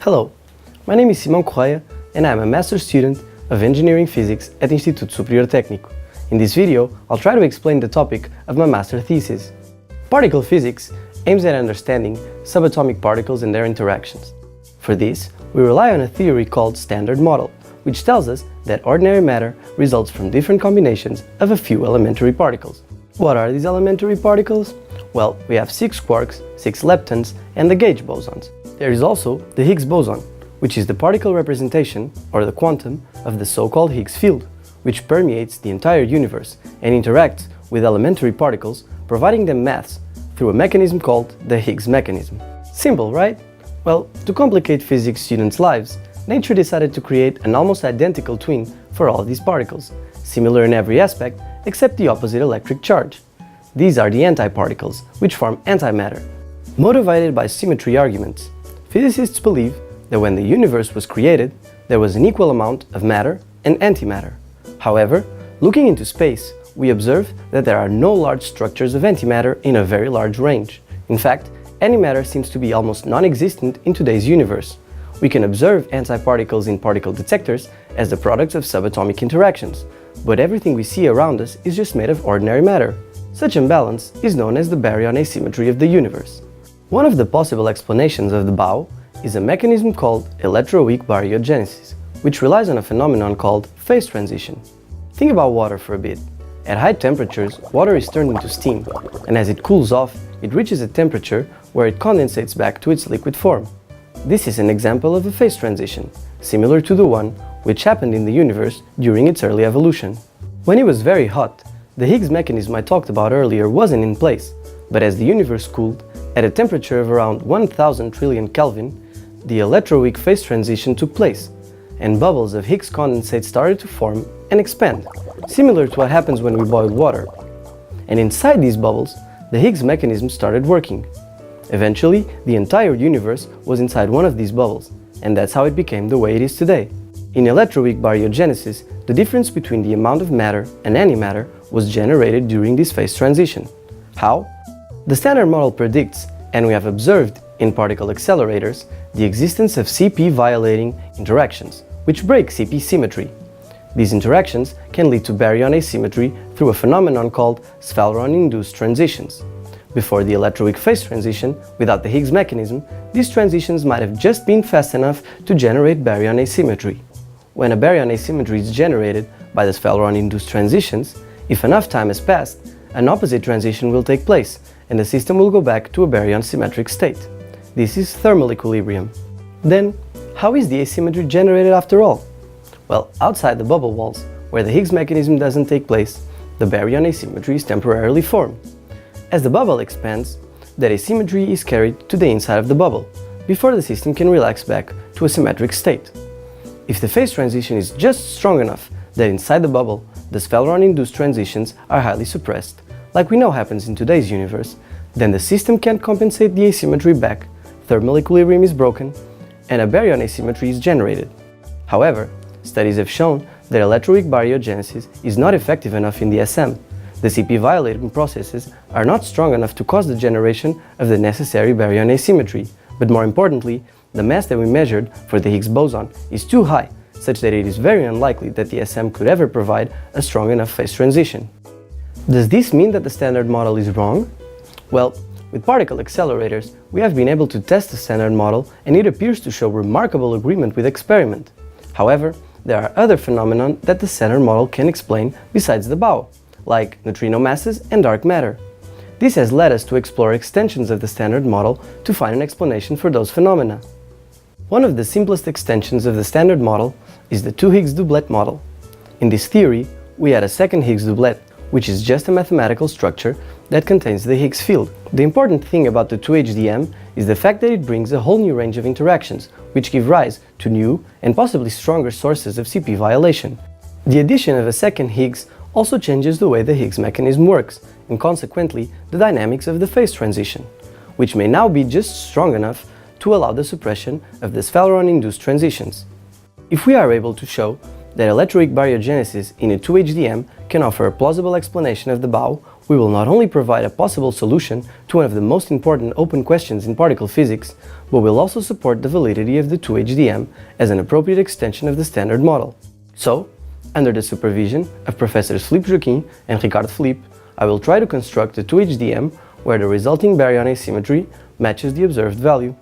Hello, my name is Simão Correia and I am a master's student of engineering physics at Instituto Superior Técnico. In this video, I'll try to explain the topic of my master thesis. Particle physics aims at understanding subatomic particles and their interactions. For this, we rely on a theory called standard model, which tells us that ordinary matter results from different combinations of a few elementary particles. What are these elementary particles? Well, we have 6 quarks, 6 leptons, and the gauge bosons. There is also the Higgs boson, which is the particle representation, or the quantum, of the so-called Higgs field, which permeates the entire universe and interacts with elementary particles, providing them mass through a mechanism called the Higgs mechanism. Simple, right? Well, to complicate physics students' lives, nature decided to create an almost identical twin for all of these particles, similar in every aspect except the opposite electric charge. These are the antiparticles, which form antimatter. Motivated by symmetry arguments, physicists believe that when the universe was created, there was an equal amount of matter and antimatter. However, looking into space, we observe that there are no large structures of antimatter in a very large range. In fact, antimatter seems to be almost non-existent in today's universe. We can observe antiparticles in particle detectors as the products of subatomic interactions, but everything we see around us is just made of ordinary matter. Such imbalance is known as the baryon asymmetry of the universe. One of the possible explanations of the BAO is a mechanism called Electroweak Baryogenesis, which relies on a phenomenon called phase transition. Think about water for a bit. At high temperatures, water is turned into steam, and as it cools off, it reaches a temperature where it condensates back to its liquid form. This is an example of a phase transition, similar to the one which happened in the universe during its early evolution. When it was very hot, the Higgs mechanism I talked about earlier wasn't in place, but as the universe cooled, at a temperature of around 1000 trillion Kelvin, the electroweak phase transition took place, and bubbles of Higgs condensate started to form and expand, similar to what happens when we boil water. And inside these bubbles, the Higgs mechanism started working. Eventually, the entire universe was inside one of these bubbles, and that's how it became the way it is today. In electroweak baryogenesis, the difference between the amount of matter and antimatter was generated during this phase transition. How? The standard model predicts, and we have observed in particle accelerators, the existence of CP-violating interactions, which break CP symmetry. These interactions can lead to baryon asymmetry through a phenomenon called Sphaleron-induced transitions. Before the electroweak phase transition, without the Higgs mechanism, these transitions might have just been fast enough to generate baryon asymmetry. When a baryon asymmetry is generated by the Sphaleron-induced transitions, if enough time has passed, an opposite transition will take place, and the system will go back to a baryon symmetric state. This is thermal equilibrium. Then, how is the asymmetry generated after all? Well, outside the bubble walls, where the Higgs mechanism doesn't take place, the baryon asymmetry is temporarily formed. As the bubble expands, that asymmetry is carried to the inside of the bubble, before the system can relax back to a symmetric state. If the phase transition is just strong enough that inside the bubble, the Sphaleron-induced transitions are highly suppressed, like we know happens in today's universe, then the system can't compensate the asymmetry back, thermal equilibrium is broken, and a baryon asymmetry is generated. However, studies have shown that electroweak baryogenesis is not effective enough in the SM. The CP-violating processes are not strong enough to cause the generation of the necessary baryon asymmetry, but more importantly, the mass that we measured for the Higgs boson is too high, such that it is very unlikely that the SM could ever provide a strong enough phase transition. Does this mean that the standard model is wrong? Well, with particle accelerators, we have been able to test the standard model and it appears to show remarkable agreement with experiment. However, there are other phenomena that the standard model can explain besides the BAO, like neutrino masses and dark matter. This has led us to explore extensions of the standard model to find an explanation for those phenomena. One of the simplest extensions of the standard model is the Two-Higgs-doublet model. In this theory, we add a second Higgs doublet, which is just a mathematical structure that contains the Higgs field. The important thing about the 2HDM is the fact that it brings a whole new range of interactions, which give rise to new and possibly stronger sources of CP violation. The addition of a second Higgs also changes the way the Higgs mechanism works, and consequently the dynamics of the phase transition, which may now be just strong enough to allow the suppression of the Sphaleron-induced transitions. If we are able to show that electroweak baryogenesis in a 2HDM can offer a plausible explanation of the BAO, We will not only provide a possible solution to one of the most important open questions in particle physics, but will also support the validity of the 2HDM as an appropriate extension of the standard model. So, under the supervision of Professors Filipe Joaquim and Ricardo Felipe, I will try to construct a 2HDM where the resulting baryon asymmetry matches the observed value.